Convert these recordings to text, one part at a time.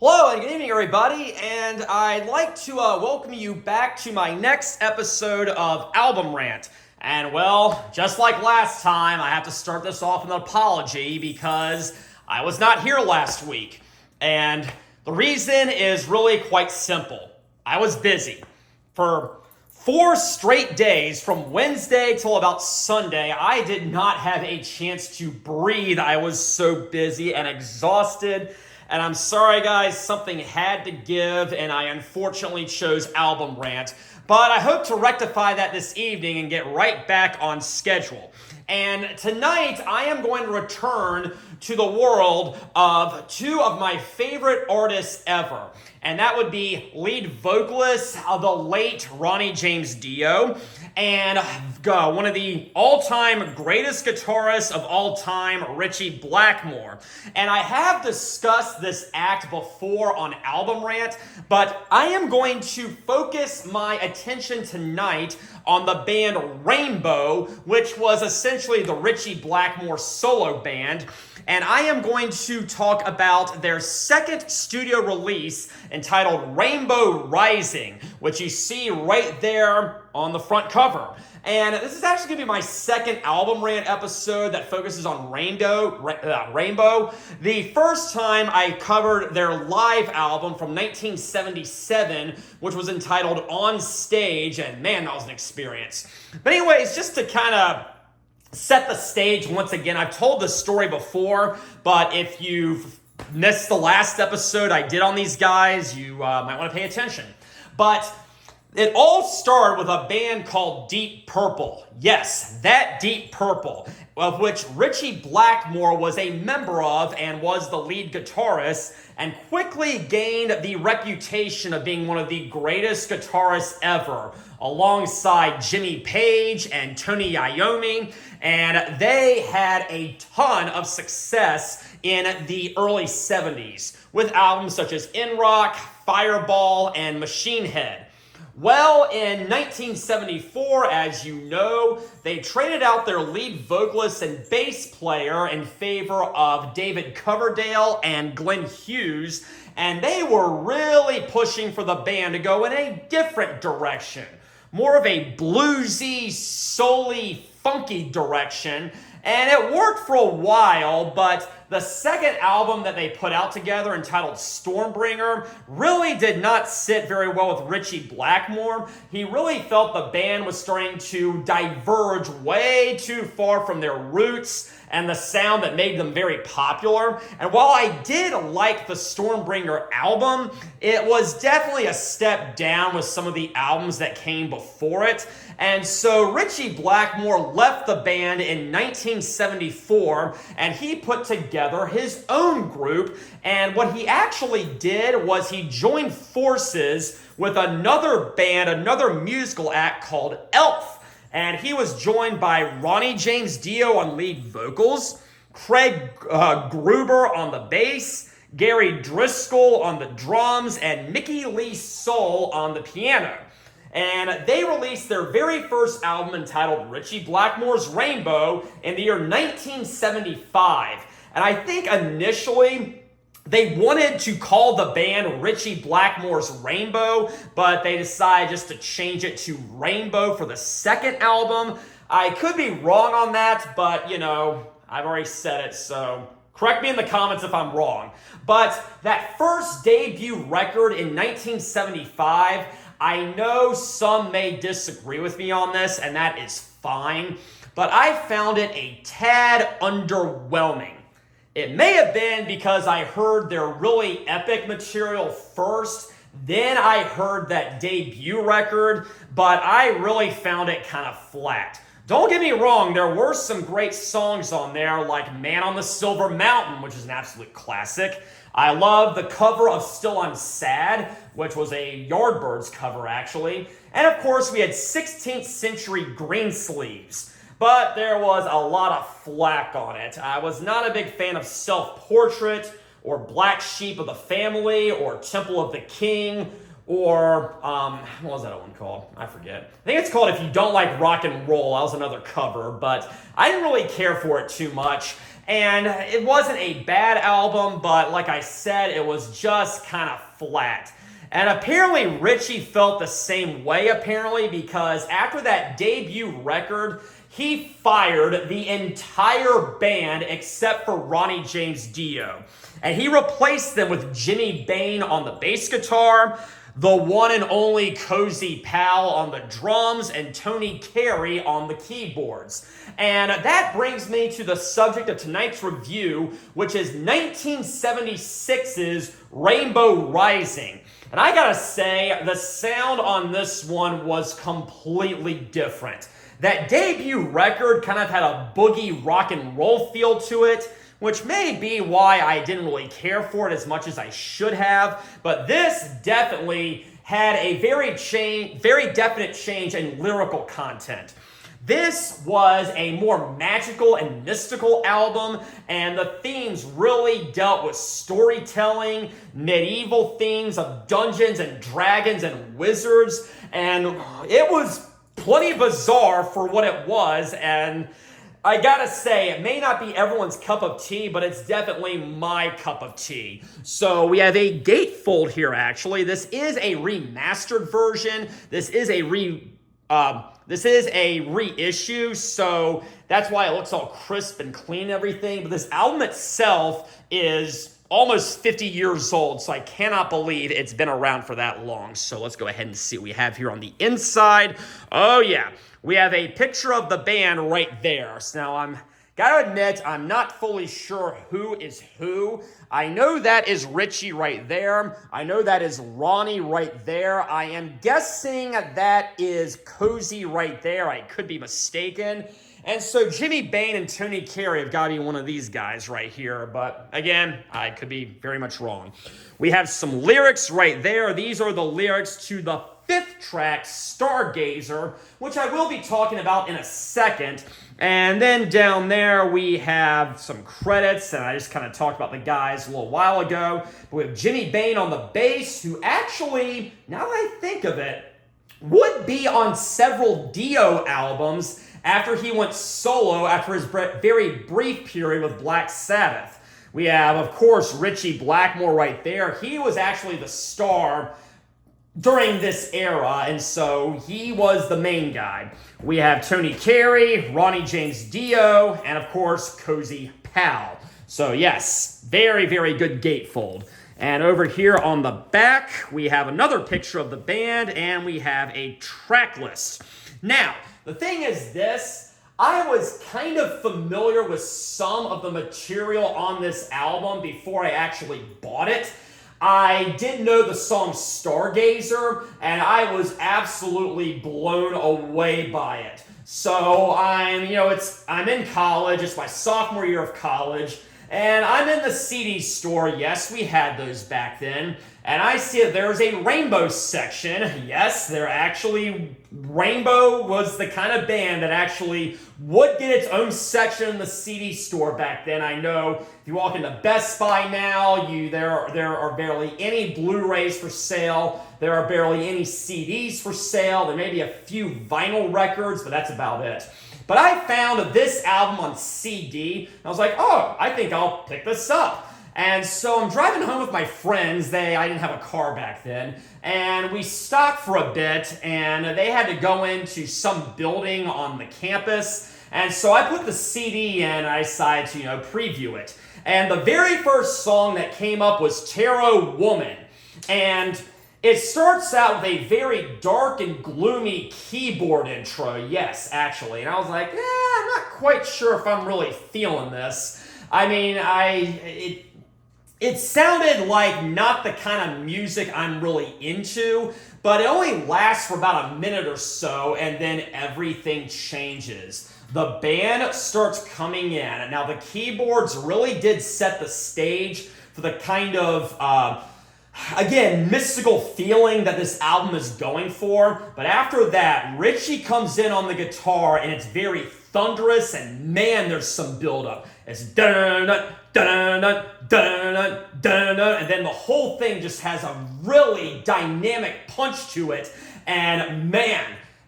Hello and good evening, everybody, and I'd like to welcome you back to my next episode of Album Rant. And well, just like last time, I have to start this off with an apology because I was not here last week. And the reason is really quite simple. I was busy. For 4 straight days, from Wednesday till about Sunday, I did not have a chance to breathe. I was so busy and exhausted. And I'm sorry, guys, something had to give, and I unfortunately chose Album Rant. But I hope to rectify that this evening and get right back on schedule. And tonight, I am going to return to the world of two of my favorite artists ever. And that would be lead vocalist of the late Ronnie James Dio and one of the all-time greatest guitarists of all time, Ritchie Blackmore. And I have discussed this act before on Album Rant, but I am going to focus my attention tonight on the band Rainbow, which was essentially the Ritchie Blackmore solo band. And I am going to talk about their second studio release entitled Rainbow Rising, which you see right there on the front cover. And this is actually going to be my second Album Rant episode that focuses on Rainbow. The first time I covered their live album from 1977, which was entitled On Stage, and man, that was an experience. But anyways, just to kind of set the stage once again. I've told this story before, but if you've missed the last episode I did on these guys, you might want to pay attention. But it all started with a band called Deep Purple. Yes, that Deep Purple, of which Ritchie Blackmore was a member of and was the lead guitarist, and quickly gained the reputation of being one of the greatest guitarists ever, alongside Jimmy Page and Tony Iommi, and they had a ton of success in the early 70s with albums such as In Rock, Fireball, and Machine Head. Well, in 1974, as you know, they traded out their lead vocalist and bass player in favor of David Coverdale and Glenn Hughes, and they were really pushing for the band to go in a different direction. More of a bluesy, soul-y, funky direction, and it worked for a while, but the second album that they put out together, entitled Stormbringer, really did not sit very well with Ritchie Blackmore. He really felt the band was starting to diverge way too far from their roots and the sound that made them very popular. And while I did like the Stormbringer album, it was definitely a step down with some of the albums that came before it. And so Ritchie Blackmore left the band in 1974, and he put together his own group. And what he actually did was he joined forces with another band, another musical act called Elf. And he was joined by Ronnie James Dio on lead vocals, Craig Gruber on the bass, Gary Driscoll on the drums, and Mickey Lee Soul on the piano. And they released their very first album entitled Ritchie Blackmore's Rainbow in the year 1975. And I think initially they wanted to call the band Ritchie Blackmore's Rainbow, but they decided just to change it to Rainbow for the second album. I could be wrong on that, but you know, I've already said it, so correct me in the comments if I'm wrong. But that first debut record in 1975, I know some may disagree with me on this, and that is fine, but I found it a tad underwhelming. It may have been because I heard their really epic material first, then I heard that debut record, but I really found it kind of flat. Don't get me wrong, there were some great songs on there, like Man on the Silver Mountain, which is an absolute classic. I love the cover of Still I'm Sad, which was a Yardbirds cover, actually. And of course, we had 16th Century Greensleeves. But there was a lot of flack on it. I was not a big fan of Self-Portrait, or Black Sheep of the Family, or Temple of the King, or, what was that one called? I forget. I think it's called If You Don't Like Rock and Roll. That was another cover, but I didn't really care for it too much. And it wasn't a bad album, but like I said, it was just kind of flat. And apparently Ritchie felt the same way, because after that debut record, he fired the entire band except for Ronnie James Dio. And he replaced them with Jimmy Bain on the bass guitar, the one and only Cozy Powell on the drums, and Tony Carey on the keyboards. And that brings me to the subject of tonight's review, which is 1976's Rainbow Rising. And I gotta say, the sound on this one was completely different. That debut record kind of had a boogie rock and roll feel to it, which may be why I didn't really care for it as much as I should have. But this definitely had a very definite change in lyrical content. This was a more magical and mystical album, and the themes really dealt with storytelling, medieval themes of Dungeons and Dragons and wizards, and it was plenty bizarre for what it was. And I gotta say, it may not be everyone's cup of tea, but it's definitely my cup of tea. So we have a gatefold here, actually. This is a remastered version. This is a reissue, so that's why it looks all crisp and clean and everything. But this album itself is almost 50 years old, so I cannot believe it's been around for that long. So let's go ahead and see what we have here on the inside. Oh yeah, we have a picture of the band right there. So now gotta admit, I'm not fully sure who is who. I know that is Ritchie right there. I know that is Ronnie right there. I am guessing that is Cozy right there. I could be mistaken. And so Jimmy Bain and Tony Carey have got to be one of these guys right here. But again, I could be very much wrong. We have some lyrics right there. These are the lyrics to the 5th track, Stargazer, which I will be talking about in a second. And then down there we have some credits, and I just kind of talked about the guys a little while ago. But we have Jimmy Bain on the bass, who actually, now that I think of it, would be on several Dio albums after he went solo after his very brief period with Black Sabbath. We have, of course, Ritchie Blackmore right there. He was actually the star during this era, and so he was the main guy. We have Tony Carey, Ronnie James Dio, and of course, Cozy Powell. So yes, very, very good gatefold. And over here on the back, we have another picture of the band, and we have a track list. Now, the thing is this, I was kind of familiar with some of the material on this album before I actually bought it. I did know the song Stargazer, and I was absolutely blown away by it. So I'm in college, it's my sophomore year of college, and I'm in the CD store. Yes, we had those back then. And I see that there's a Rainbow section. Yes, Rainbow was the kind of band that actually would get its own section in the CD store back then. I know if you walk into Best Buy now, there are barely any Blu-rays for sale. There are barely any CDs for sale. There may be a few vinyl records, but that's about it. But I found this album on CD, and I was like, oh, I think I'll pick this up. And so I'm driving home with my friends. I didn't have a car back then. And we stopped for a bit, and they had to go into some building on the campus. And so I put the CD in, and I decided to, preview it. And the very first song that came up was Tarot Woman. And it starts out with a very dark and gloomy keyboard intro. Yes, actually. And I was like, I'm not quite sure if I'm really feeling this. I mean, it sounded like not the kind of music I'm really into, but it only lasts for about a minute or so, and then everything changes. The band starts coming in, and now the keyboards really did set the stage for the kind of, again, mystical feeling that this album is going for. But after that, Ritchie comes in on the guitar, and it's very thunderous, and man, there's some buildup. It's dun-dun-dun, dun-dun-dun, dun-dun-dun, dun-dun-dun, and then the whole thing just has a really dynamic punch to it. And man,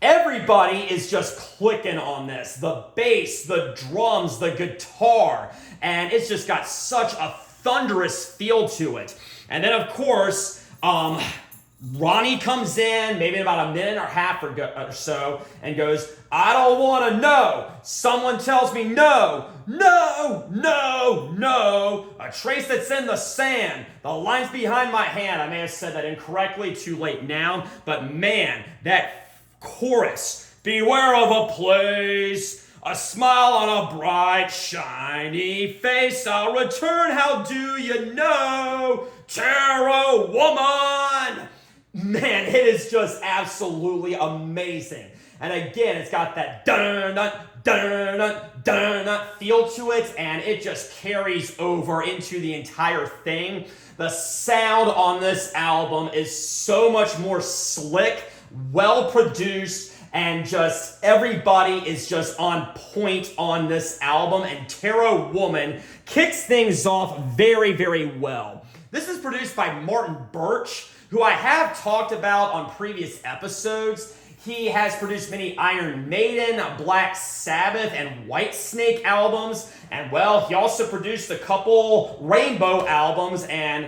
Everybody is just clicking on this. The bass, the drums, the guitar, and it's just got such a thunderous feel to it. And then, of course, Ronnie comes in, maybe in about a minute and a half or so, and goes, I don't want to know. Someone tells me no, no, no, no. A trace that's in the sand. The line's behind my hand. I may have said that incorrectly, too late now. But man, that chorus. Beware of a place, a smile on a bright, shiny face. I'll return, how do you know? Tarot woman. Man, it is just absolutely amazing. And again, it's got that dun-dun, dun-dun, dun-dun feel to it, and it just carries over into the entire thing. The sound on this album is so much more slick, well produced, and just everybody is just on point on this album, and Tarot Woman kicks things off very, very well. This is produced by Martin Birch, who I have talked about on previous episodes. He has produced many Iron Maiden, Black Sabbath, and Whitesnake albums, and well, he also produced a couple Rainbow albums, and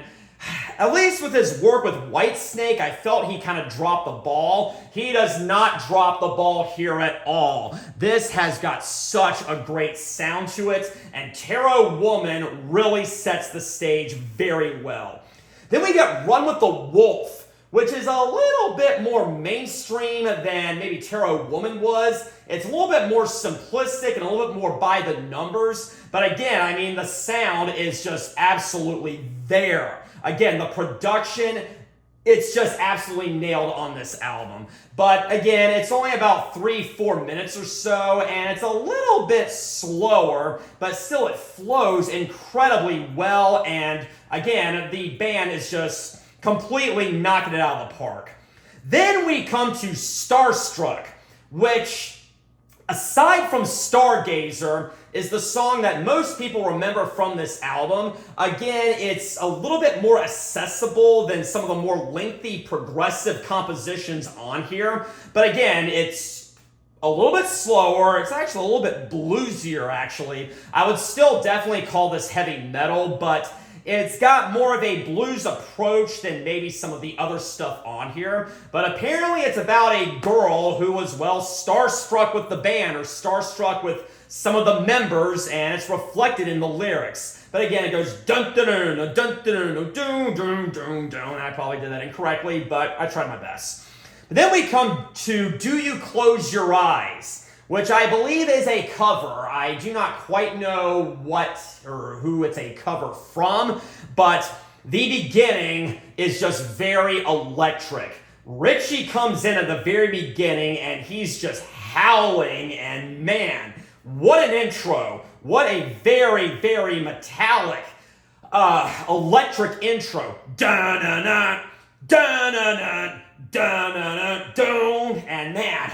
at least with his work with Whitesnake, I felt he kind of dropped the ball. He does not drop the ball here at all. This has got such a great sound to it, and Tarot Woman really sets the stage very well. Then we get Run with the Wolf, which is a little bit more mainstream than maybe Tarot Woman was. It's a little bit more simplistic and a little bit more by the numbers. But again, I mean, the sound is just absolutely there. Again, the production, it's just absolutely nailed on this album. But again, it's only about 3-4 minutes or so, and it's a little bit slower, but still it flows incredibly well. And again, the band is just completely knocking it out of the park. Then we come to Starstruck, which, aside from Stargazer, is the song that most people remember from this album. Again, it's a little bit more accessible than some of the more lengthy progressive compositions on here. But again, it's a little bit slower. It's actually a little bit bluesier, actually. I would still definitely call this heavy metal, but it's got more of a blues approach than maybe some of the other stuff on here. But apparently it's about a girl who was, well, starstruck with the band, or starstruck with some of the members, and it's reflected in the lyrics. But again, it goes dun dun dun dun dun dun dun dun dun dun. I probably did that incorrectly, but I tried my best. But then we come to Do You Close Your Eyes, which I believe is a cover. I do not quite know what or who it's a cover from, but the beginning is just very electric. Ritchie comes in at the very beginning, and he's just howling, and man, what an intro. What a very, very metallic, electric intro. Dun-dun-dun, dun-dun-dun, dun-dun-dun, and man,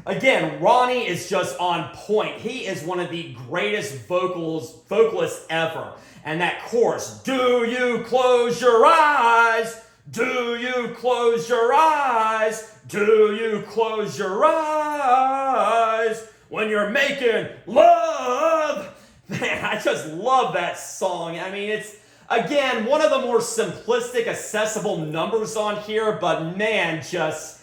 again, Ronnie is just on point. He is one of the greatest vocalists ever. And that chorus, do you close your eyes? Do you close your eyes? Do you close your eyes? When you're making love. Man, I just love that song. I mean, it's, again, one of the more simplistic, accessible numbers on here, but man, just,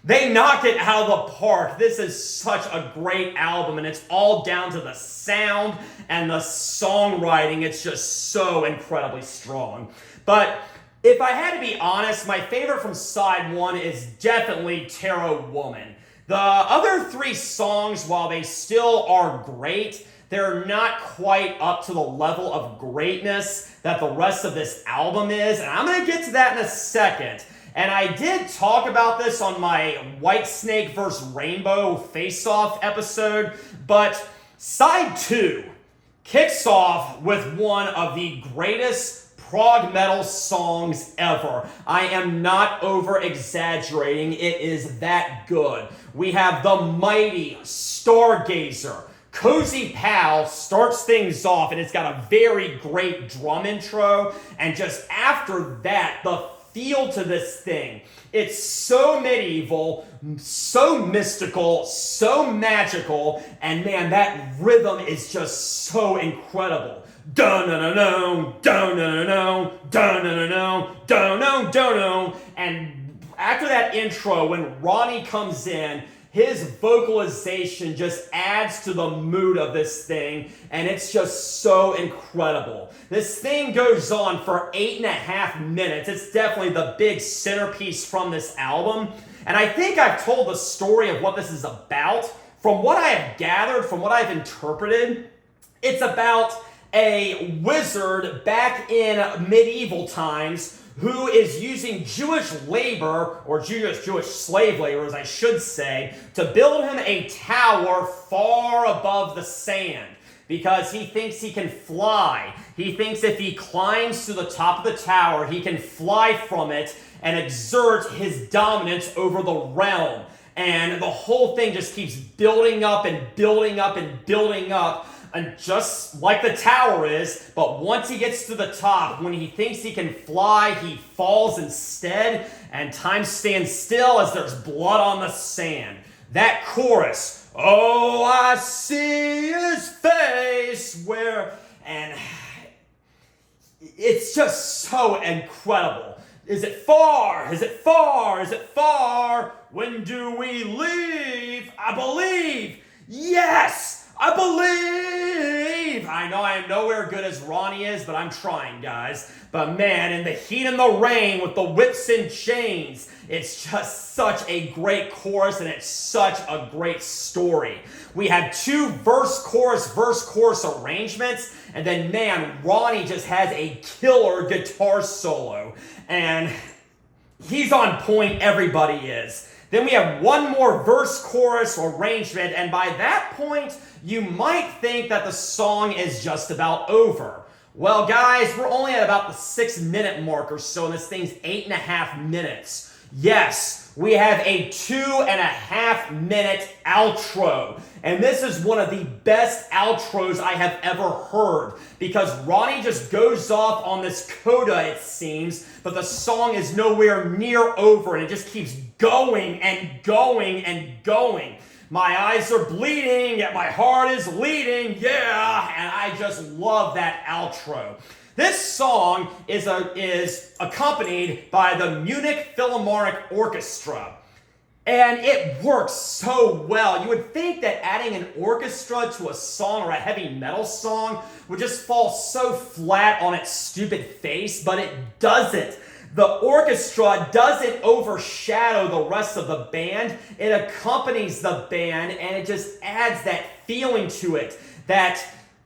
they knock it out of the park. This is such a great album, and it's all down to the sound and the songwriting. It's just so incredibly strong. But if I had to be honest, my favorite from side one is definitely Tarot Woman. The other three songs, while they still are great, they're not quite up to the level of greatness that the rest of this album is, and I'm going to get to that in a second. And I did talk about this on my Whitesnake vs. Rainbow face-off episode, but side two kicks off with one of the greatest prog metal songs ever. I am not over-exaggerating. It is that good. We have the mighty Stargazer. Cozy Powell starts things off, and it's got a very great drum intro. And just after that, the feel to this thing. It's so medieval, so mystical, so magical, and man, that rhythm is just so incredible. Dun-dun-dun-dun, dun-dun-dun-dun, dun-dun-dun-dun, dun-dun-dun-dun. And after that intro, when Ronnie comes in, his vocalization just adds to the mood of this thing, and it's just so incredible. This thing goes on for 8.5 minutes. It's definitely the big centerpiece from this album. And I think I've told the story of what this is about. From what I have gathered, from what I've interpreted, it's about a wizard back in medieval times who is using Jewish labor, or Jewish slave labor, as I should say, to build him a tower far above the sand because he thinks he can fly. He thinks if he climbs to the top of the tower, he can fly from it and exert his dominance over the realm. And the whole thing just keeps building up and building up and building up. And just like the tower is, but once he gets to the top, when he thinks he can fly, he falls instead, and time stands still as there's blood on the sand. That chorus, oh, I see his face, and it's just so incredible. Is it far? Is it far? Is it far? When do we leave? I believe. Yes! I believe! I know I am nowhere good as Ronnie is, but I'm trying, guys. But man, in the heat and the rain with the whips and chains, it's just such a great chorus, and it's such a great story. We have 2 verse-chorus arrangements, and then man, Ronnie just has a killer guitar solo. And he's on point, everybody is. Then we have 1 more verse-chorus arrangement, and by that point, you might think that the song is just about over. Well, guys, we're only at about the 6-minute mark or so, and this thing's 8.5 minutes. Yes, we have a 2.5-minute outro, and this is one of the best outros I have ever heard, because Ronnie just goes off on this coda, it seems, but the song is nowhere near over, and it just keeps going and going and going. My eyes are bleeding, yet my heart is leading, yeah, and I just love that outro. This song is accompanied by the Munich Philharmonic Orchestra, and it works so well. You would think that adding an orchestra to a song or a heavy metal song would just fall so flat on its stupid face, but it doesn't. The orchestra doesn't overshadow the rest of the band. It accompanies the band, and it just adds that feeling to it, that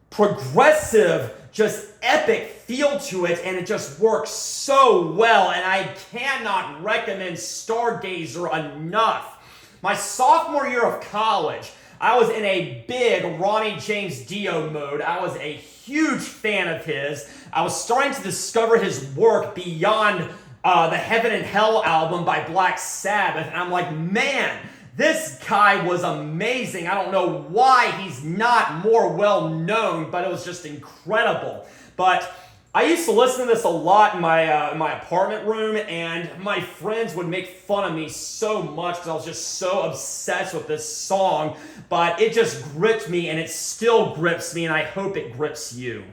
progressive, just epic feel to it, and it just works so well, and I cannot recommend Stargazer enough. My sophomore year of college, I was in a big Ronnie James Dio mode. I was a huge fan of his. I was starting to discover his work beyond the Heaven and Hell album by Black Sabbath, and I'm like, man, this guy was amazing. I don't know why he's not more well known, but it was just incredible. But I used to listen to this a lot in my apartment room, and my friends would make fun of me so much because I was just so obsessed with this song, but it just gripped me, and it still grips me, and I hope it grips you.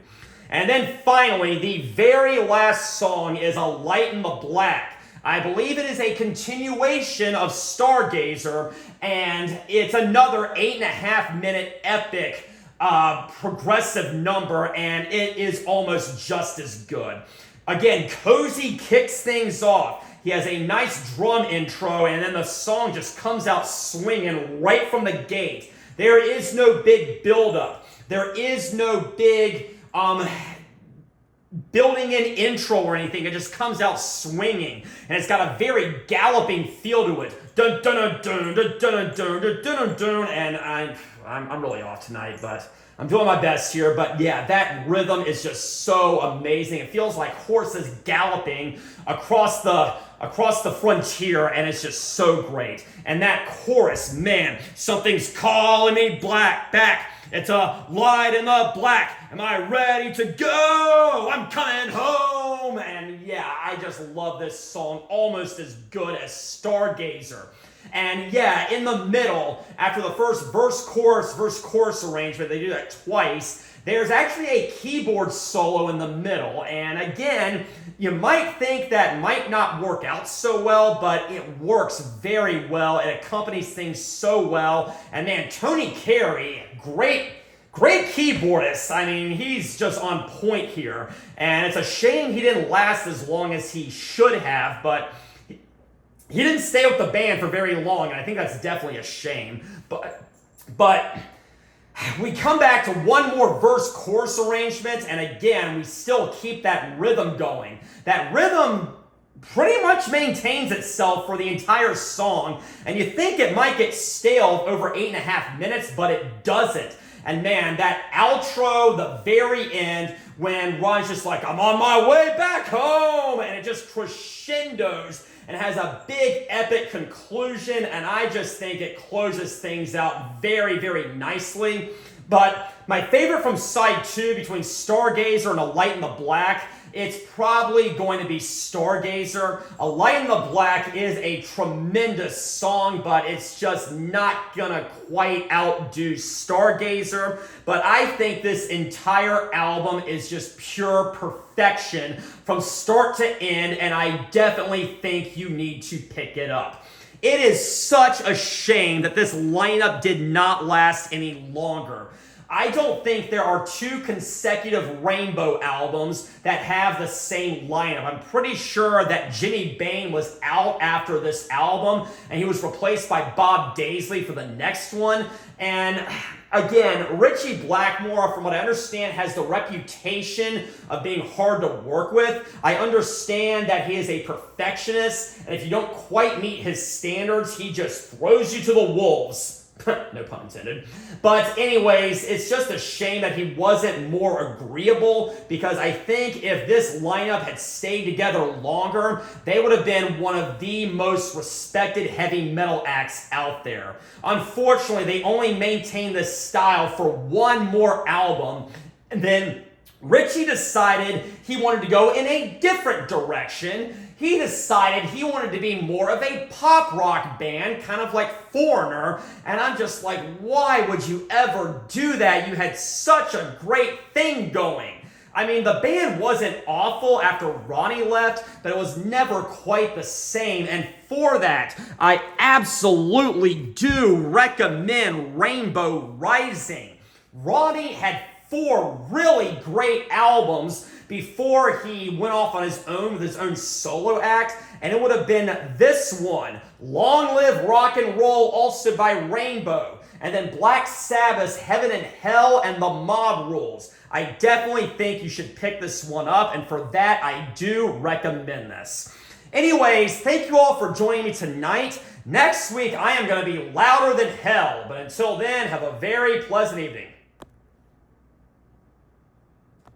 And then finally, the very last song is A Light in the Black. I believe it is a continuation of Stargazer, and it's another 8.5-minute epic progressive number, and it is almost just as good. Again, Cozy kicks things off. He has a nice drum intro, and then the song just comes out swinging right from the gate. There is no big build-up. There is no big building in intro or anything. It just comes out swinging, and it's got a very galloping feel to it. Dun dun dun dun dun dun dun dun dun dun. And I'm really off tonight, but I'm doing my best here. But yeah, that rhythm is just so amazing. It feels like horses galloping across the frontier, and it's just so great. And that chorus, man, something's calling me back. It's a light in the black. Am I ready to go? I'm coming home. And yeah. yeah, I just love this song almost as good as Stargazer. And yeah, in the middle, after the first verse-chorus arrangement, they do that twice, there's actually a keyboard solo in the middle. And again, you might think that might not work out so well, but it works very well. It accompanies things so well. And man, Tony Carey, great keyboardist. I mean, he's just on point here. And it's a shame he didn't last as long as he should have, but he didn't stay with the band for very long, and I think that's definitely a shame. But we come back to one more verse-chorus arrangement, and again, we still keep that rhythm going. That rhythm pretty much maintains itself for the entire song, and you think it might get stale over 8.5 minutes, but it doesn't. And man, that outro, the very end, when Ronnie's just like, I'm on my way back home, and it just crescendos and has a big epic conclusion, and I just think it closes things out very, very nicely. But my favorite from side 2 between Stargazer and A Light in the Black, it's probably going to be Stargazer. A Light in the Black is a tremendous song, but it's just not gonna quite outdo Stargazer. But I think this entire album is just pure perfection from start to end, and I definitely think you need to pick it up. It is such a shame that this lineup did not last any longer. I don't think there are 2 consecutive Rainbow albums that have the same lineup. I'm pretty sure that Jimmy Bain was out after this album, and he was replaced by Bob Daisley for the next one. And again, Ritchie Blackmore, from what I understand, has the reputation of being hard to work with. I understand that he is a perfectionist, and if you don't quite meet his standards, he just throws you to the wolves. No pun intended. But anyways, it's just a shame that he wasn't more agreeable, because I think if this lineup had stayed together longer, they would have been one of the most respected heavy metal acts out there. Unfortunately, they only maintained this style for one more album, and then Ritchie decided he wanted to go in a different direction. He decided he wanted to be more of a pop rock band, kind of like Foreigner, and I'm just like, why would you ever do that? You had such a great thing going. I mean, the band wasn't awful after Ronnie left, but it was never quite the same, and for that, I absolutely do recommend Rainbow Rising. Ronnie had 4 really great albums before he went off on his own with his own solo act, and it would have been this one, Long Live Rock and Roll, also by Rainbow, and then Black Sabbath's Heaven and Hell and The Mob Rules. I definitely think you should pick this one up, and for that, I do recommend this. Anyways, thank you all for joining me tonight. Next week, I am going to be louder than hell, but until then, have a very pleasant evening.